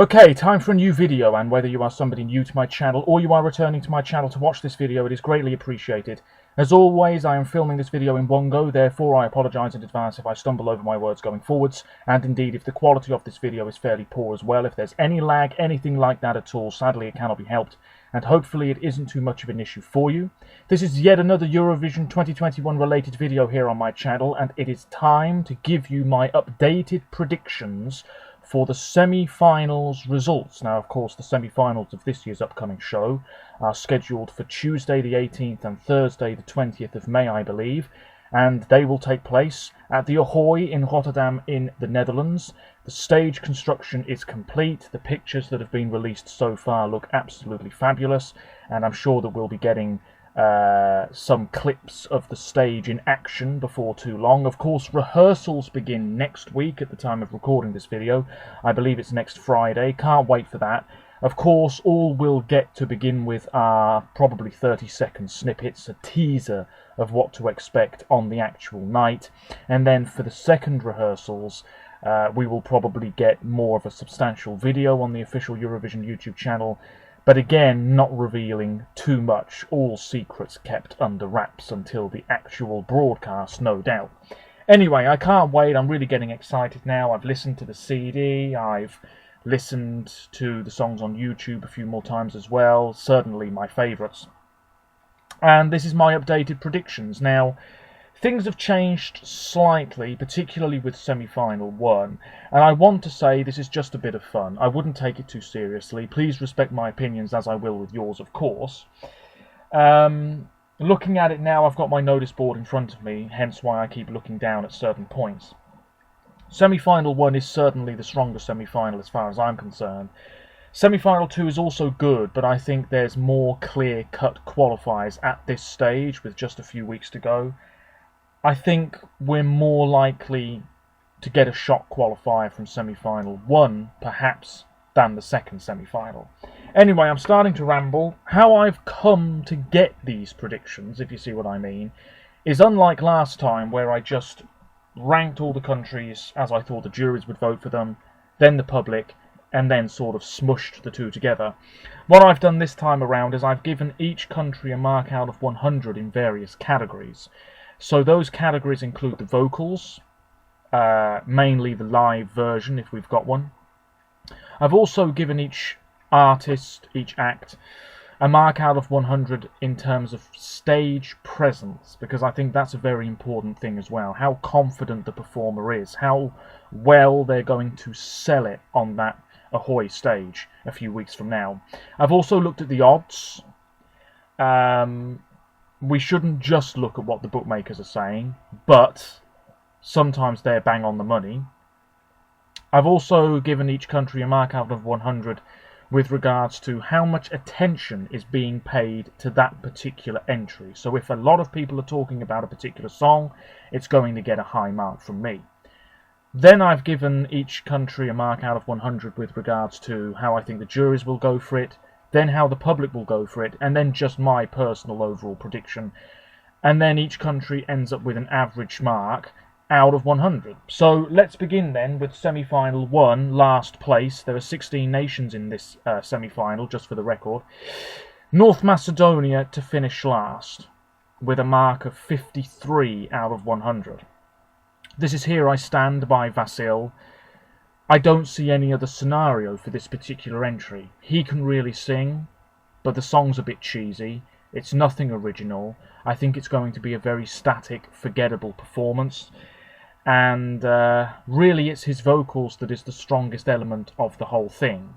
Okay, time for a new video, and whether you are somebody new to my channel or you are returning to my channel to watch this video, it is greatly appreciated. As always, I am filming this video in one go, therefore I apologise in advance if I stumble over my words going forwards, and indeed if the quality of this video is fairly poor as well. If there's any lag, anything like that at all, sadly it cannot be helped, and hopefully it isn't too much of an issue for you. This is yet another Eurovision 2021 related video here on my channel, and it is time to give you my updated predictions for the semi-finals results. Now, of course, the semi-finals of this year's upcoming show are scheduled for Tuesday the 18th and Thursday the 20th of May, I believe, and they will take place at the Ahoy in Rotterdam in the Netherlands. The stage construction is complete. The pictures that have been released so far look absolutely fabulous, and I'm sure that we'll be getting some clips of the stage in action before too long. Of course, rehearsals begin next week at the time of recording this video. I believe it's next Friday. Can't wait for that. Of course, all we'll get to begin with are probably 30-second snippets, a teaser of what to expect on the actual night. And then for the second rehearsals, we will probably get more of a substantial video on the official Eurovision YouTube channel. But again, not revealing too much, all secrets kept under wraps until the actual broadcast, no doubt. Anyway, I can't wait, I'm really getting excited now. I've listened to the CD, I've listened to the songs on YouTube a few more times as well, certainly my favourites. And this is my updated predictions. Now, things have changed slightly, particularly with semi-final 1, and I want to say this is just a bit of fun. I wouldn't take it too seriously. Please respect my opinions as I will with yours, of course. Looking at it now, I've got my notice board in front of me, hence why I keep looking down at certain points. Semi-final 1 is certainly the strongest semi-final as far as I'm concerned. Semi-final 2 is also good, but I think there's more clear-cut qualifiers at this stage with just a few weeks to go. I think we're more likely to get a shock qualifier from semi-final 1, perhaps, than the second semi-final. Anyway, I'm starting to ramble. How I've come to get these predictions, if you see what I mean, is unlike last time where I just ranked all the countries as I thought the juries would vote for them, then the public, and then sort of smushed the two together. What I've done this time around is I've given each country a mark out of 100 in various categories. So those categories include the vocals, mainly the live version if we've got one. I've also given each artist, each act, a mark out of 100 in terms of stage presence, because I think that's a very important thing as well. How confident the performer is, how well they're going to sell it on that Ahoy stage a few weeks from now. I've also looked at the odds. We shouldn't just look at what the bookmakers are saying, but sometimes they're bang on the money. I've also given each country a mark out of 100 with regards to how much attention is being paid to that particular entry. So if a lot of people are talking about a particular song, it's going to get a high mark from me. Then I've given each country a mark out of 100 with regards to how I think the juries will go for it, then how the public will go for it, and then just my personal overall prediction. And then each country ends up with an average mark out of 100. So let's begin then with semi-final 1, last place. There are 16 nations in this semi-final, just for the record. North Macedonia to finish last, with a mark of 53 out of 100. This is Here I Stand by Vasil. I don't see any other scenario for this particular entry. He can really sing, but the song's a bit cheesy. It's nothing original. I think it's going to be a very static, forgettable performance. And really it's his vocals that is the strongest element of the whole thing.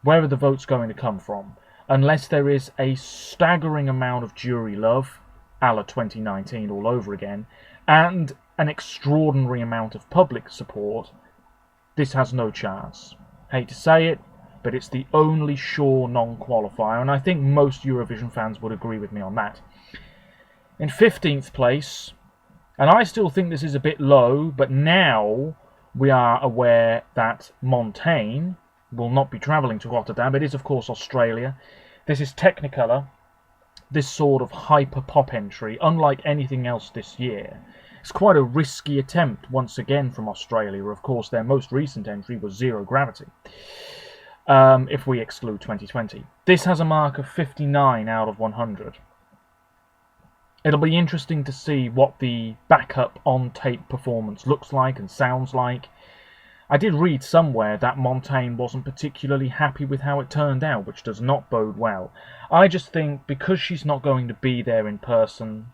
Where are the votes going to come from? Unless there is a staggering amount of jury love, a la 2019 all over again, and an extraordinary amount of public support, this has no chance. Hate to say it, but it's the only sure non-qualifier, and I think most Eurovision fans would agree with me on that. In 15th place, and I still think this is a bit low, but now we are aware that Montaigne will not be travelling to Rotterdam. It is, of course, Australia. This is Technicolor, this sort of hyper-pop entry, unlike anything else this year. It's quite a risky attempt once again from Australia. Of course, their most recent entry was Zero Gravity, if we exclude 2020. This has a mark of 59 out of 100. It'll be interesting to see what the backup on-tape performance looks like and sounds like. I did read somewhere that Montaigne wasn't particularly happy with how it turned out, which does not bode well. I just think because she's not going to be there in person,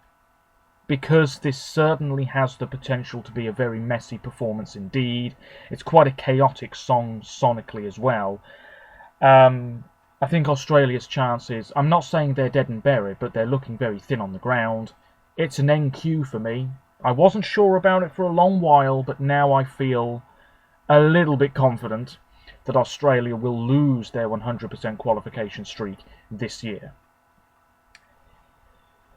because this certainly has the potential to be a very messy performance indeed, it's quite a chaotic song sonically as well, I think Australia's chances, I'm not saying they're dead and buried, but they're looking very thin on the ground. It's an NQ for me. I wasn't sure about it for a long while, but now I feel a little bit confident that Australia will lose their 100% qualification streak this year.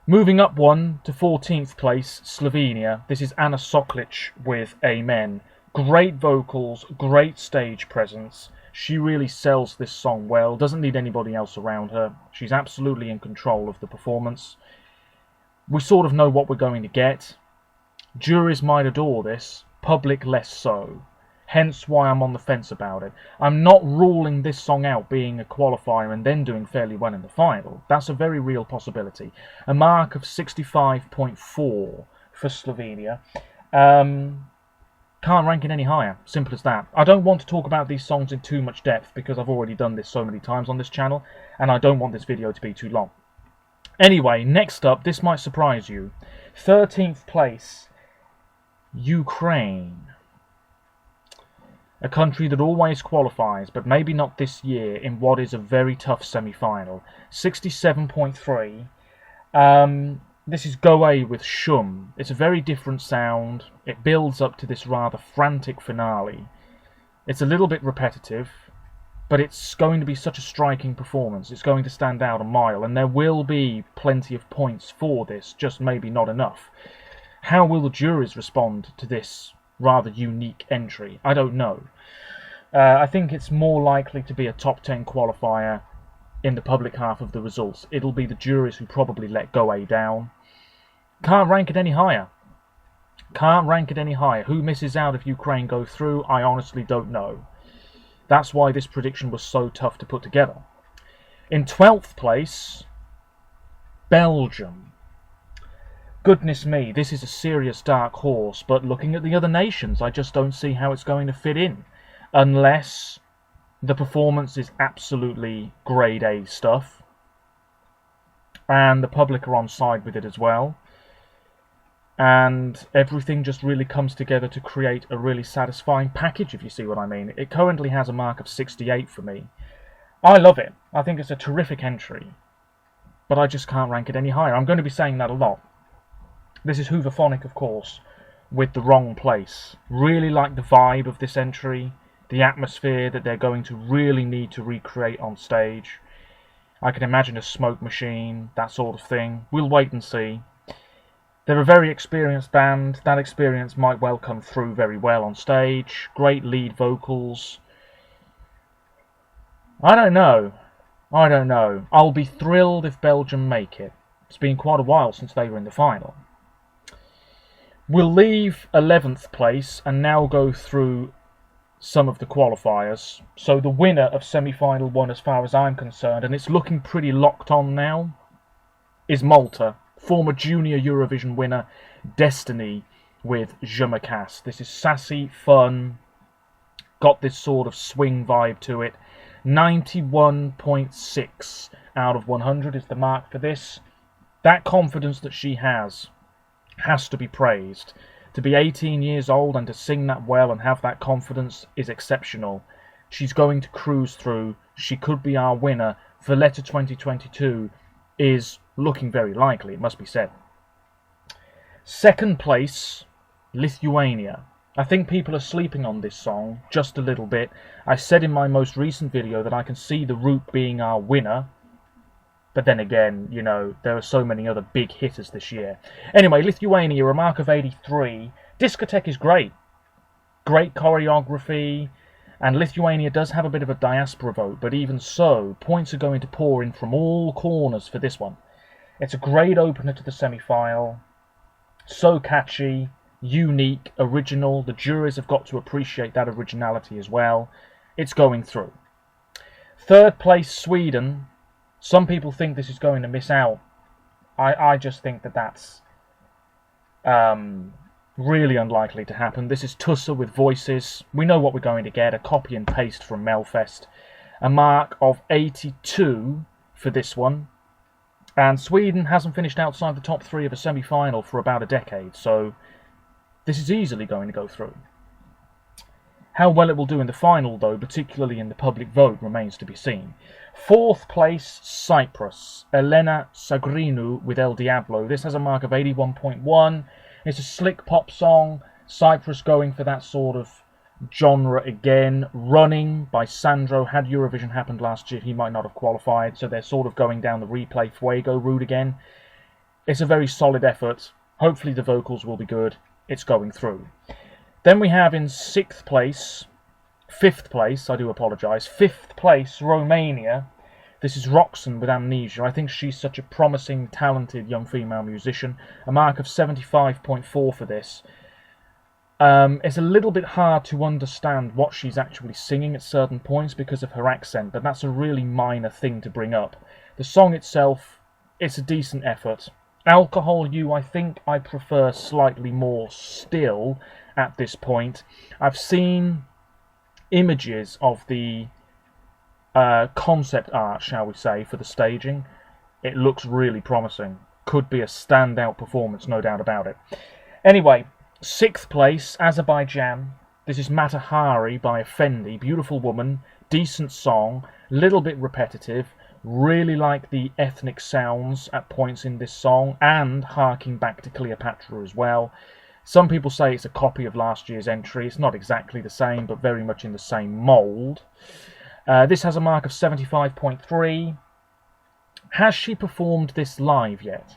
Moving up one to 14th place, Slovenia. This is Ana Soklic with Amen. Great vocals, great stage presence. She really sells this song well, doesn't need anybody else around her. She's absolutely in control of the performance. We sort of know what we're going to get. Juries might adore this, public less so. Hence why I'm on the fence about it. I'm not ruling this song out being a qualifier and then doing fairly well in the final. That's a very real possibility. A mark of 65.4 for Slovenia. Can't rank it any higher. Simple as that. I don't want to talk about these songs in too much depth because I've already done this so many times on this channel, and I don't want this video to be too long. Anyway, next up, this might surprise you. 13th place, Ukraine. A country that always qualifies, but maybe not this year, in what is a very tough semi-final. 67.3. This is Goe with Shum. It's a very different sound. It builds up to this rather frantic finale. It's a little bit repetitive, but it's going to be such a striking performance. It's going to stand out a mile, and there will be plenty of points for this, just maybe not enough. How will the juries respond to this rather unique entry? I don't know. I think it's more likely to be a top 10 qualifier in the public half of the results. It'll be the juries who probably let Goe down. Can't rank it any higher. Can't rank it any higher. Who misses out if Ukraine go through? I honestly don't know. That's why this prediction was so tough to put together. In 12th place, Belgium. Goodness me, this is a serious dark horse, but looking at the other nations, I just don't see how it's going to fit in. Unless the performance is absolutely grade A stuff, and the public are on side with it as well, and everything just really comes together to create a really satisfying package, if you see what I mean. It currently has a mark of 68 for me. I love it. I think it's a terrific entry, but I just can't rank it any higher. I'm going to be saying that a lot. This is Hooverphonic, of course, with The Wrong Place. Really like the vibe of this entry, the atmosphere that they're going to really need to recreate on stage. I can imagine a smoke machine, that sort of thing. We'll wait and see. They're a very experienced band. That experience might well come through very well on stage. Great lead vocals. I don't know. I'll be thrilled if Belgium make it. It's been quite a while since they were in the final. We'll leave 11th place and now go through some of the qualifiers. So the winner of semi-final 1, as far as I'm concerned, and it's looking pretty locked on now, is Malta. Former junior Eurovision winner Destiny with Je me casse. This is sassy, fun, got this sort of swing vibe to it. 91.6 out of 100 is the mark for this. That confidence that she has to be praised. To be 18 years old and to sing that well and have that confidence is exceptional. She's going to cruise through. She could be our winner. Valletta 2022 is looking very likely, it must be said. Second place, Lithuania. I think people are sleeping on this song just a little bit. I said in my most recent video that I can see the route being our winner. But then again, you know, there are so many other big hitters this year. Anyway, Lithuania, a mark of 83. Discotheque is great. Great choreography. And Lithuania does have a bit of a diaspora vote, but even so, points are going to pour in from all corners for this one. It's a great opener to the semi-final. So catchy. unique, original. The juries have got to appreciate that originality as well. It's going through. Third place, Sweden. Some people think this is going to miss out. I just think that that's really unlikely to happen. This is Tussa with Voices. We know what we're going to get, a copy and paste from Melfest. A mark of 82 for this one. And Sweden hasn't finished outside the top 3 of a semi-final for about a decade, so this is easily going to go through. How well it will do in the final, though, particularly in the public vote, remains to be seen. Fourth place, Cyprus. Elena Sagrinou with El Diablo. This has a mark of 81.1. It's a slick pop song. Cyprus going for that sort of genre again. Running by Sandro. Had Eurovision happened last year, he might not have qualified, so they're sort of going down the Replay Fuego route again. It's a very solid effort. Hopefully the vocals will be good. It's going through. Then we have in fifth place, Romania. This is Roxanne with Amnesia. I think she's such a promising, talented young female musician. A mark of 75.4 for this. It's a little bit hard to understand what she's actually singing at certain points because of her accent, but that's a really minor thing to bring up. The song itself, it's a decent effort. Alcohol You, I think I prefer slightly more still at this point. I've seen images of the concept art, shall we say, for the staging. It looks really promising. Could be a standout performance, no doubt about it. Anyway, sixth place, Azerbaijan. This is Matahari by Effendi. Beautiful woman, decent song, little bit repetitive. Really like the ethnic sounds at points in this song, and harking back to Cleopatra as well. Some people say it's a copy of last year's entry. It's not exactly the same, but very much in the same mould. This has a mark of 75.3. Has she performed this live yet?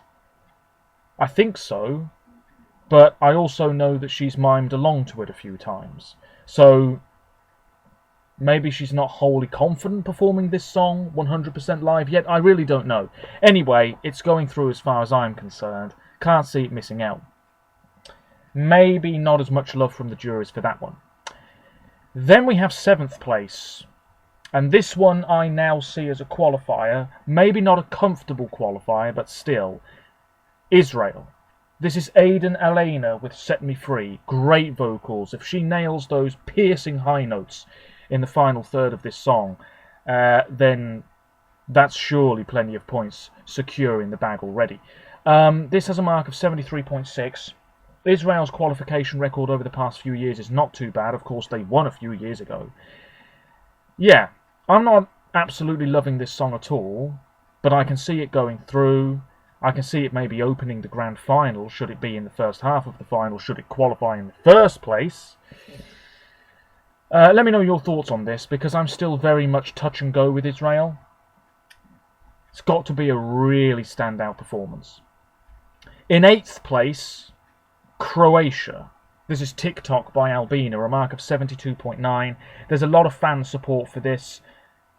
I think so, but I also know that she's mimed along to it a few times. So maybe she's not wholly confident performing this song 100% live yet. I really don't know. Anyway, it's going through as far as I'm concerned. Can't see it missing out. Maybe not as much love from the juries for that one. Then we have seventh place. And this one I now see as a qualifier. Maybe not a comfortable qualifier, but still. Israel. This is Aidan Elena with Set Me Free. Great vocals. If she nails those piercing high notes in the final third of this song, then that's surely plenty of points secure in the bag already. This has a mark of 73.6. Israel's qualification record over the past few years is not too bad. Of course, they won a few years ago. Yeah, I'm not absolutely loving this song at all, but I can see it going through. I can see it maybe opening the grand final, should it be in the first half of the final, should it qualify in the first place. Let me know your thoughts on this, because I'm still very much touch and go with Israel. It's got to be a really standout performance. In eighth place, Croatia. This is TikTok by Albina, a mark of 72.9. There's a lot of fan support for this.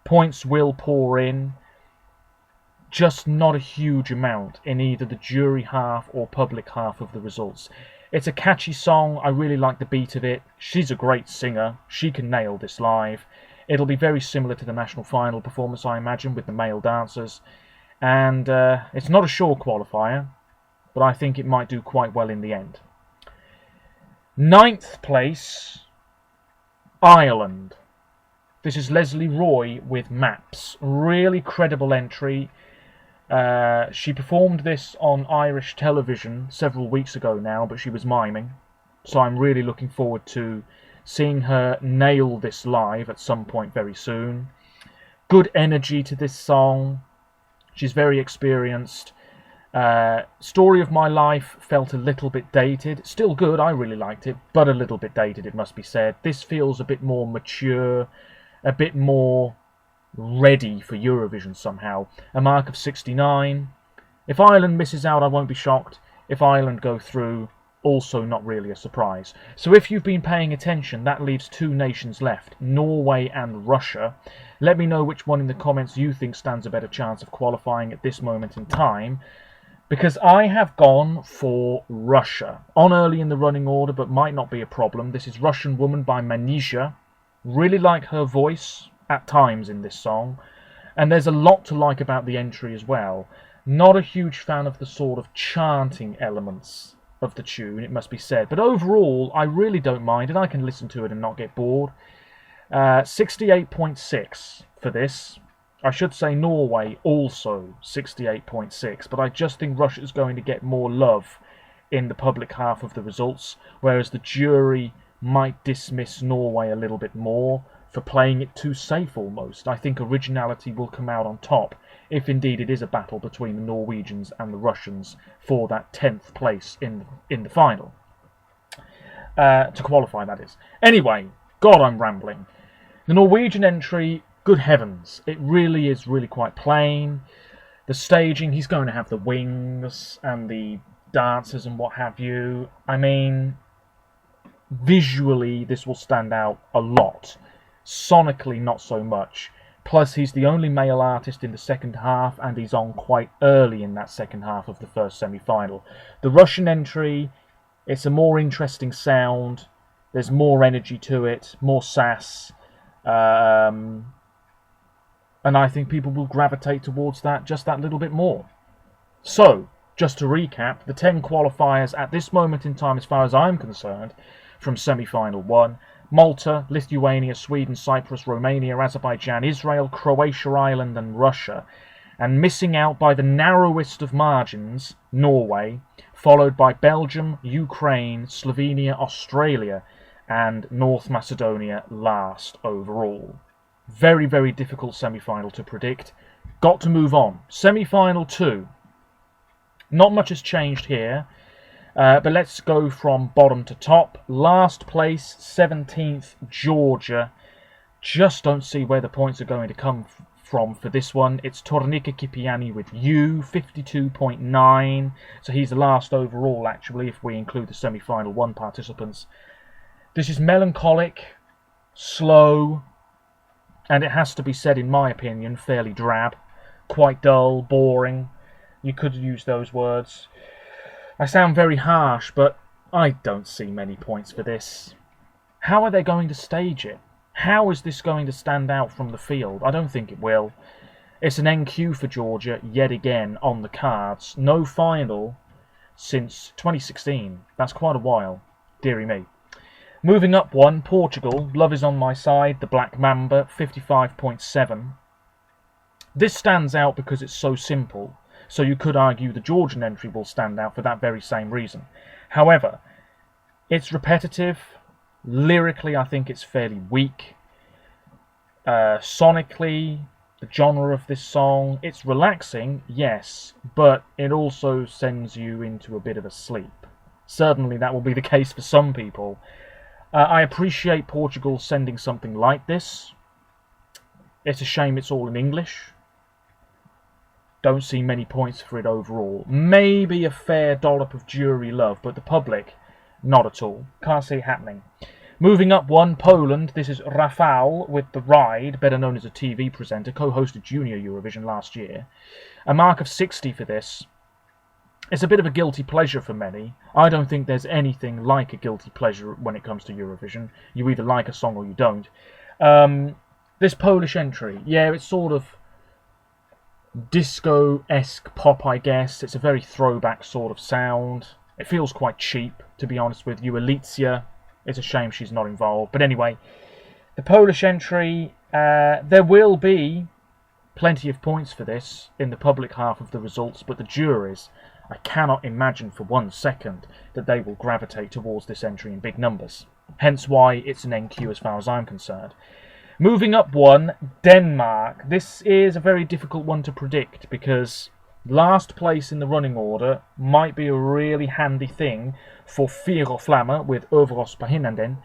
Points will pour in. Just not a huge amount in either the jury half or public half of the results. It's a catchy song. I really like the beat of it. She's a great singer. She can nail this live. It'll be very similar to the national final performance, I imagine, with the male dancers. And it's not a sure qualifier, but I think it might do quite well in the end. Ninth place, Ireland. This is Leslie Roy with Maps. Really credible entry. She performed this on Irish television several weeks ago now, but she was miming. So I'm really looking forward to seeing her nail this live at some point very soon. Good energy to this song. She's very experienced. Story of My Life felt a little bit dated. Still good, I really liked it, but a little bit dated, it must be said. This feels a bit more mature, a bit more ready for Eurovision somehow. A mark of 69. If Ireland misses out, I won't be shocked. If Ireland go through, also not really a surprise. So if you've been paying attention, that leaves two nations left, Norway and Russia. Let me know which one in the comments you think stands a better chance of qualifying at this moment in time. because I have gone for Russia. On early in the running order, but might not be a problem. This is Russian Woman by Manisha. Really like her voice at times in this song. And there's a lot to like about the entry as well. Not a huge fan of the sort of chanting elements of the tune, it must be said. But overall, I really don't mind, and I can listen to it and not get bored. 68.6 for this. I should say Norway also 68.6, but I just think Russia's going to get more love in the public half of the results, whereas the jury might dismiss Norway a little bit more for playing it too safe almost. I think originality will come out on top, if indeed it is a battle between the Norwegians and the Russians for that 10th place in the final. To qualify, that is. Anyway, God, I'm rambling. The Norwegian entry, good heavens, it really is quite plain. The staging, he's going to have the wings and the dancers and what have you. I mean, visually this will stand out a lot. Sonically, not so much. Plus, he's the only male artist in the second half, and he's on quite early in that second half of the first semi-final. The Russian entry, it's a more interesting sound. There's more energy to it, more sass. And I think people will gravitate towards that just that little bit more. So, just to recap, the 10 qualifiers at this moment in time, as far as I'm concerned, from semi-final 1, Malta, Lithuania, Sweden, Cyprus, Romania, Azerbaijan, Israel, Croatia, Ireland and Russia. And missing out by the narrowest of margins, Norway, followed by Belgium, Ukraine, Slovenia, Australia and North Macedonia last overall. Very, very difficult semi-final to predict. Got to move on. Semi-final 2. Not much has changed here. But let's go from bottom to top. Last place, 17th, Georgia. Just don't see where the points are going to come from for this one. It's Tornika Kipiani with You, 52.9. So he's the last overall, actually, if we include the semi-final 1 participants. This is melancholic, slow, and it has to be said, in my opinion, fairly drab. Quite dull, boring. You could use those words. I sound very harsh, but I don't see many points for this. How are they going to stage it? How is this going to stand out from the field? I don't think it will. It's an NQ for Georgia, yet again, on the cards. No final since 2016. That's quite a while. Dearie me. Moving up 1, Portugal. Love is on my side. The Black Mamba, 55.7. This stands out because it's so simple. So you could argue the Georgian entry will stand out for that very same reason. However, it's repetitive. Lyrically, I think it's fairly weak. Sonically, the genre of this song, it's relaxing, yes, but it also sends you into a bit of a sleep. Certainly that will be the case for some people. I appreciate Portugal sending something like this. It's a shame it's all in English. Don't see many points for it overall. Maybe a fair dollop of jury love, but the public, not at all. Can't see it happening. Moving up 1, Poland. This is Rafał with The Ride, better known as a TV presenter, co-hosted Junior Eurovision last year. A mark of 60 for this. It's a bit of a guilty pleasure for many. I don't think there's anything like a guilty pleasure when it comes to Eurovision. You either like a song or you don't. This Polish entry, yeah, it's sort of disco-esque pop, I guess. It's a very throwback sort of sound. It feels quite cheap, to be honest with you. Alicia, it's a shame she's not involved. But anyway, the Polish entry, there will be plenty of points for this in the public half of the results, but the juries, I cannot imagine for 1 second that they will gravitate towards this entry in big numbers. Hence why it's an NQ as far as I'm concerned. Moving up 1, Denmark. This is a very difficult one to predict because last place in the running order might be a really handy thing for Fire og Flamme with Øvre på Hinanden.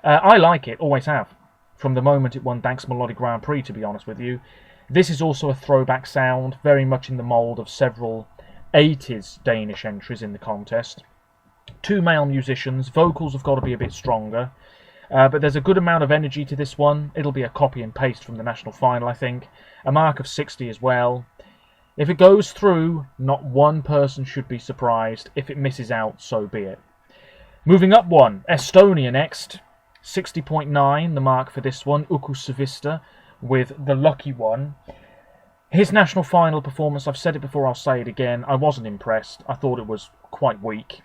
I like it, always have, from the moment it won Dansk Melodi Grand Prix, to be honest with you. This is also a throwback sound, very much in the mould of several 80s Danish entries in the contest. 2 male musicians, vocals have got to be a bit stronger. But there's a good amount of energy to this one. It'll be a copy and paste from the national final, I think. A mark of 60 as well. If it goes through, not one person should be surprised. If it misses out, so be it. Moving up one, Estonia next. 60.9, the mark for this one. Uku Savista with The Lucky One. His national final performance, I've said it before, I'll say it again. I wasn't impressed. I thought it was quite weak.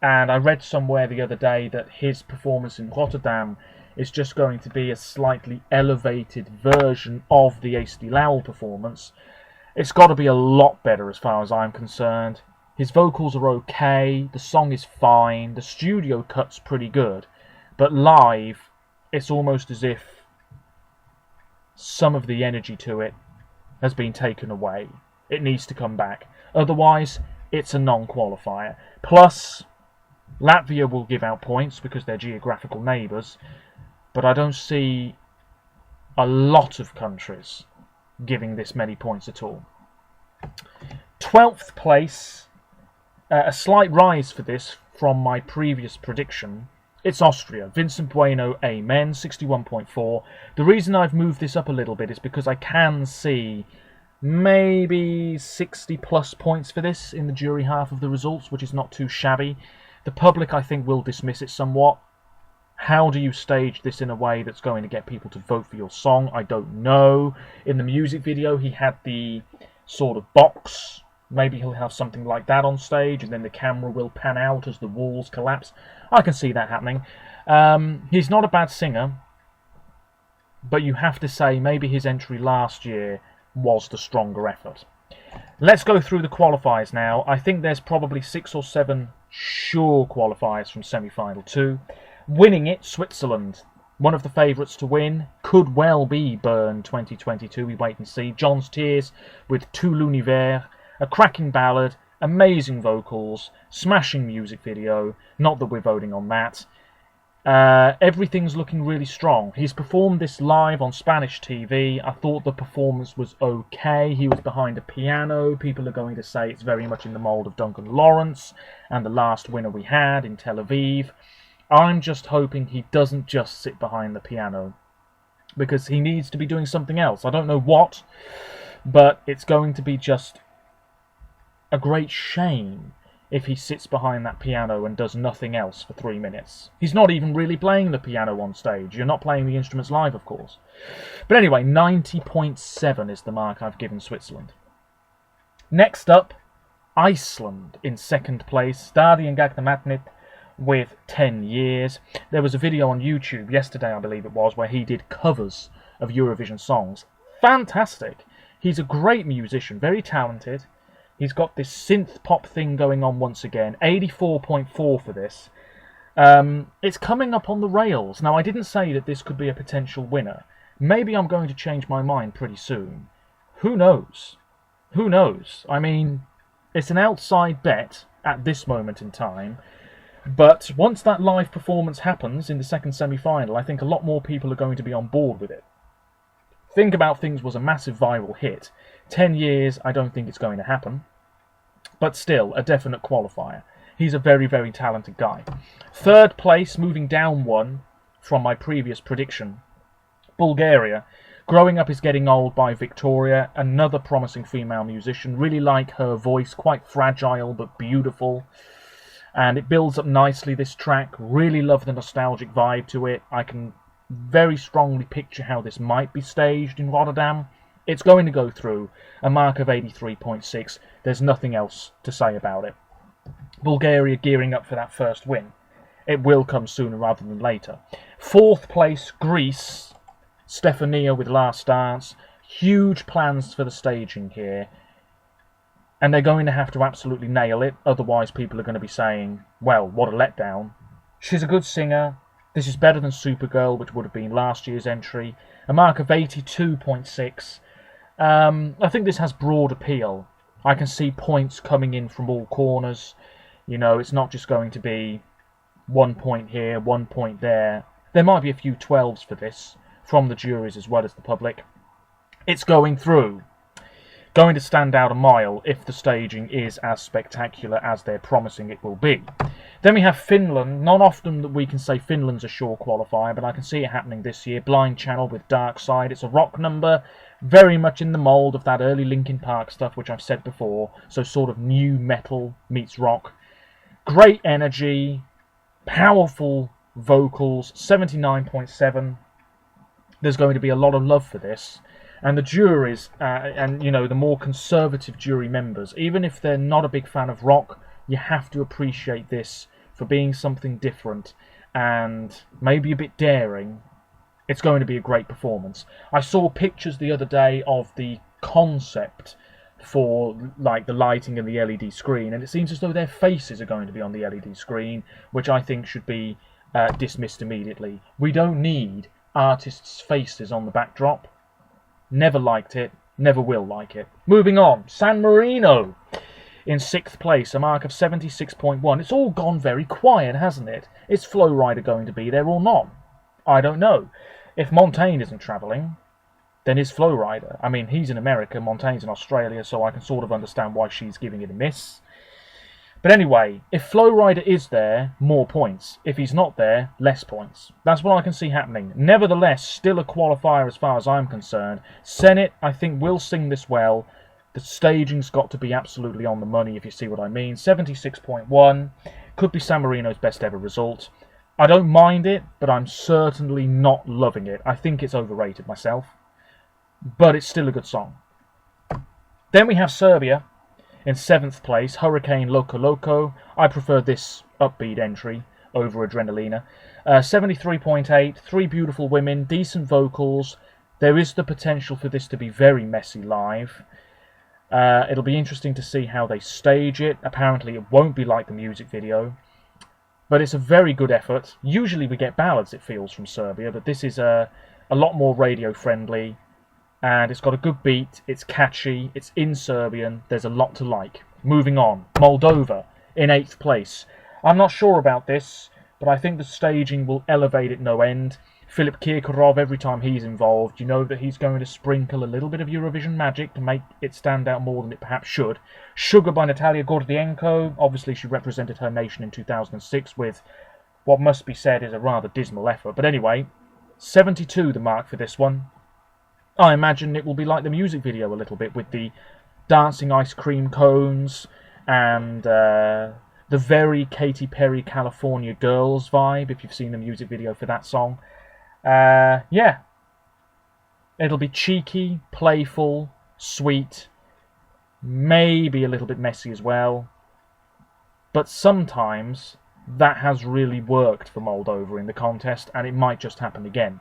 And I read somewhere the other day that his performance in Rotterdam is just going to be a slightly elevated version of the Eesti Laul performance. It's got to be a lot better as far as I'm concerned. His vocals are okay, the song is fine, the studio cut's pretty good, but live, it's almost as if some of the energy to it has been taken away. It needs to come back. Otherwise, it's a non-qualifier. Plus, Latvia will give out points because they're geographical neighbours, but I don't see a lot of countries giving this many points at all. 12th place, a slight rise for this from my previous prediction. It's Austria. Vincent Bueno, Amen, 61.4. The reason I've moved this up a little bit is because I can see maybe 60 plus points for this in the jury half of the results, which is not too shabby. The public, I think, will dismiss it somewhat. How do you stage this in a way that's going to get people to vote for your song? I don't know. In the music video, he had the sort of box. Maybe he'll have something like that on stage, and then the camera will pan out as the walls collapse. I can see that happening. He's not a bad singer, but you have to say maybe his entry last year was the stronger effort. Let's go through the qualifiers now. I think there's probably 6 or 7 sure qualifiers from semi-final 2. Winning it, Switzerland. One of the favourites to win. Could well be Bern 2022. We wait and see. John's Tears with Tout l'univers. A cracking ballad, amazing vocals, smashing music video. Not that we're voting on that. Everything's looking really strong. He's performed this live on Spanish TV. I thought the performance was okay. He was behind a piano. People are going to say it's very much in the mould of Duncan Lawrence and the last winner we had in Tel Aviv. I'm just hoping he doesn't just sit behind the piano, because he needs to be doing something else. I don't know what, but it's going to be just a great shame if he sits behind that piano and does nothing else for 3 minutes. He's not even really playing the piano on stage. You're not playing the instruments live, of course. But anyway, 90.7 is the mark I've given Switzerland. Next up, Iceland in second place. Stadion Gagnamatnit with 10 years. There was a video on YouTube yesterday, I believe it was, where he did covers of Eurovision songs. Fantastic. He's a great musician, very talented. He's got this synth pop thing going on once again. 84.4 for this. It's coming up on the rails. Now, I didn't say that this could be a potential winner. Maybe I'm going to change my mind pretty soon. Who knows? Who knows? I mean, it's an outside bet at this moment in time. But once that live performance happens in the second semi-final, I think a lot more people are going to be on board with it. Think About Things was a massive viral hit. 10 years, I don't think it's going to happen. But still, a definite qualifier. He's a very, very talented guy. Third place, moving down one from my previous prediction. Bulgaria. Growing Up is Getting Old by Victoria. Another promising female musician. Really like her voice. Quite fragile, but beautiful. And it builds up nicely, this track. Really love the nostalgic vibe to it. I can very strongly picture how this might be staged in Rotterdam. It's going to go through, a mark of 83.6. There's nothing else to say about it. Bulgaria gearing up for that first win. It will come sooner rather than later. Fourth place, Greece. Stefania with Last Dance. Huge plans for the staging here. And they're going to have to absolutely nail it. Otherwise people are going to be saying, well, what a letdown. She's a good singer. This is better than Supergirl, which would have been last year's entry. A mark of 82.6. I think this has broad appeal. I can see points coming in from all corners. You know, it's not just going to be 1 point here, 1 point there. There might be a few 12s for this, from the juries as well as the public. It's going through. Going to stand out a mile if the staging is as spectacular as they're promising it will be. Then we have Finland. Not often that we can say Finland's a sure qualifier, but I can see it happening this year. Blind Channel with Dark Side. It's a rock number, very much in the mould of that early Linkin Park stuff, which I've said before. So sort of new metal meets rock. Great energy, powerful vocals, 79.7. There's going to be a lot of love for this. And the juries, and the more conservative jury members, even if they're not a big fan of rock, you have to appreciate this for being something different and maybe a bit daring. It's going to be a great performance. I saw pictures the other day of the concept for like the lighting and the LED screen, and it seems as though their faces are going to be on the LED screen, which I think should be dismissed immediately. We don't need artists' faces on the backdrop. Never liked it, never will like it. Moving on, San Marino in 6th place, a mark of 76.1. It's all gone very quiet, hasn't it? Is Flow Rider going to be there or not? I don't know. If Montaigne isn't travelling, then is Flow Rider. I mean, he's in America, Montaigne's in Australia, so I can sort of understand why she's giving it a miss. But anyway, if Flow Rider is there, more points. If he's not there, less points. That's what I can see happening. Nevertheless, still a qualifier as far as I'm concerned. Senate, I think, will sing this well. The staging's got to be absolutely on the money, if you see what I mean. 76.1. Could be San Marino's best ever result. I don't mind it, but I'm certainly not loving it. I think it's overrated myself. But it's still a good song. Then we have Serbia in 7th place, Hurricane Loco Loco. I prefer this upbeat entry over Adrenalina. 73.8, 3 beautiful women, decent vocals. There is the potential for this to be very messy live. It'll be interesting to see how they stage it. Apparently it won't be like the music video. But it's a very good effort. Usually we get ballads, it feels, from Serbia, but this is a lot more radio friendly. And it's got a good beat, it's catchy, it's in Serbian, there's a lot to like. Moving on, Moldova in 8th place. I'm not sure about this, but I think the staging will elevate it no end. Filip Kirkorov, every time he's involved, you know that he's going to sprinkle a little bit of Eurovision magic to make it stand out more than it perhaps should. Sugar by Natalia Gordienko, obviously she represented her nation in 2006 with what must be said is a rather dismal effort. But anyway, 72 the mark for this one. I imagine it will be like the music video a little bit, with the dancing ice cream cones and the very Katy Perry California Girls vibe, if you've seen the music video for that song. Yeah. It'll be cheeky, playful, sweet, maybe a little bit messy as well. But sometimes that has really worked for Moldova in the contest, and it might just happen again.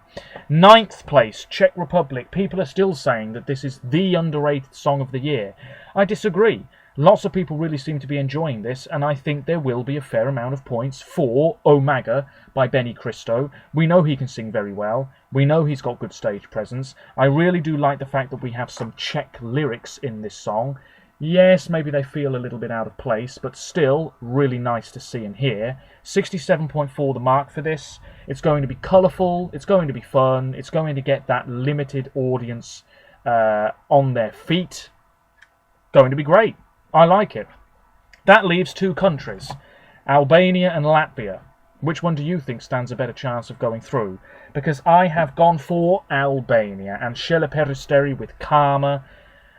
9th place, Czech Republic. People are still saying that this is the underrated song of the year. I disagree. Lots of people really seem to be enjoying this, and I think there will be a fair amount of points for Omega by Benny Cristo. We know he can sing very well. We know he's got good stage presence. I really do like the fact that we have some Czech lyrics in this song. Yes, maybe they feel a little bit out of place, but still really nice to see and hear. 67.4 the mark for this. It's going to be colourful, it's going to be fun, it's going to get that limited audience on their feet. Going to be great. I like it. That leaves 2 countries, Albania and Latvia. Which one do you think stands a better chance of going through? Because I have gone for Albania and Shele Peristeri with Karma.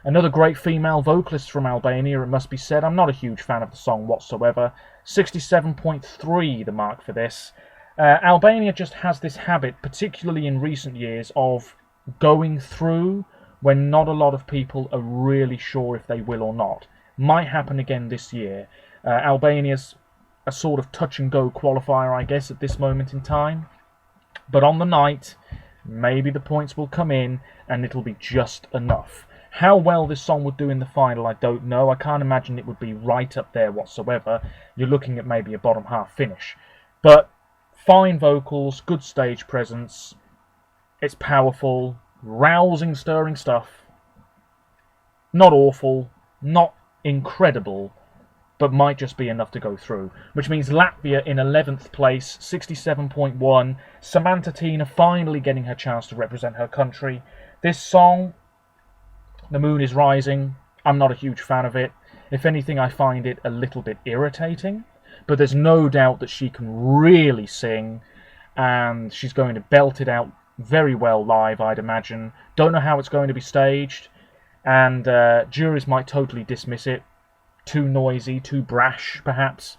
Another great female vocalist from Albania, it must be said. I'm not a huge fan of the song whatsoever. 67.3 the mark for this. Albania just has this habit, particularly in recent years, of going through when not a lot of people are really sure if they will or not. Might happen again this year. Albania's a sort of touch-and-go qualifier, I guess, at this moment in time. But on the night, maybe the points will come in and it'll be just enough. How well this song would do in the final, I don't know. I can't imagine it would be right up there whatsoever. You're looking at maybe a bottom half finish. But fine vocals, good stage presence. It's powerful, rousing, stirring stuff. Not awful, not incredible, but might just be enough to go through. Which means Latvia in 11th place, 67.1. Samantha Tina finally getting her chance to represent her country. This song, The Moon is Rising, I'm not a huge fan of it. If anything, I find it a little bit irritating. but there's no doubt that she can really sing, and she's going to belt it out very well live, I'd imagine. Don't know how it's going to be staged, and juries might totally dismiss it. Too noisy, too brash, perhaps.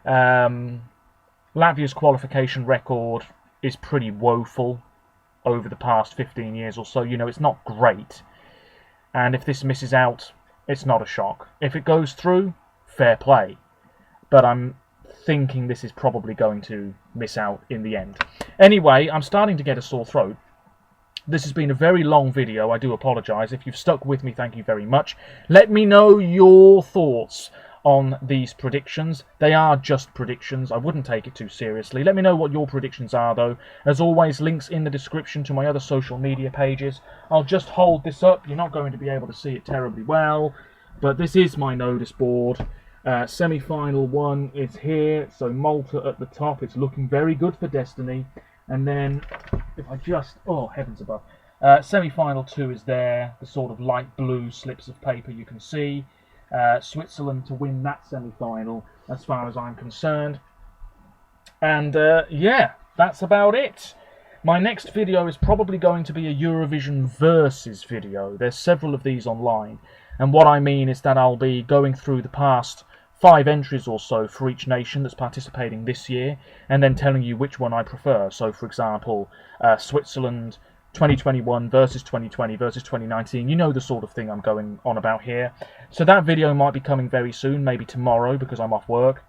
Latvia's qualification record is pretty woeful over the past 15 years or so. You know, it's not great. And if this misses out, it's not a shock. If it goes through, fair play. But I'm thinking this is probably going to miss out in the end. Anyway, I'm starting to get a sore throat. This has been a very long video. I do apologise. If you've stuck with me, thank you very much. Let me know your thoughts on these predictions. They are just predictions. I wouldn't take it too seriously. Let me know what your predictions are, though. As always, links in the description to my other social media pages. I'll just hold this up. You're not going to be able to see it terribly well, but this is my notice board. Semi-final 1 is here, so Malta at the top. It's looking very good for Destiny. And then, if I just... oh, heavens above. Semi-final 2 is there, the sort of light blue slips of paper you can see. Switzerland to win that semi-final, as far as I'm concerned. And, yeah, that's about it. My next video is probably going to be a Eurovision Versus video. There's several of these online. And what I mean is that I'll be going through the past 5 entries or so for each nation that's participating this year, and then telling you which one I prefer. So, for example, Switzerland 2021 versus 2020 versus 2019. You know the sort of thing I'm going on about here. So that video might be coming very soon, maybe tomorrow because I'm off work.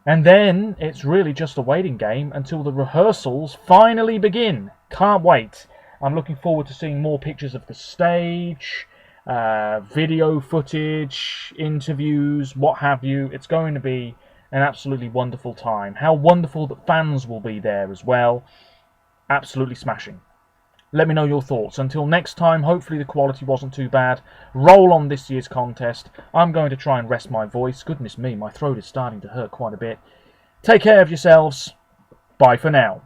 And then it's really just a waiting game until the rehearsals finally begin. Can't wait. I'm looking forward to seeing more pictures of the stage, video footage, interviews, what have you. It's going to be an absolutely wonderful time. How wonderful that fans will be there as well. Absolutely smashing. Let me know your thoughts. Until next time, hopefully the quality wasn't too bad. Roll on this year's contest. I'm going to try and rest my voice. Goodness me, my throat is starting to hurt quite a bit. Take care of yourselves. Bye for now.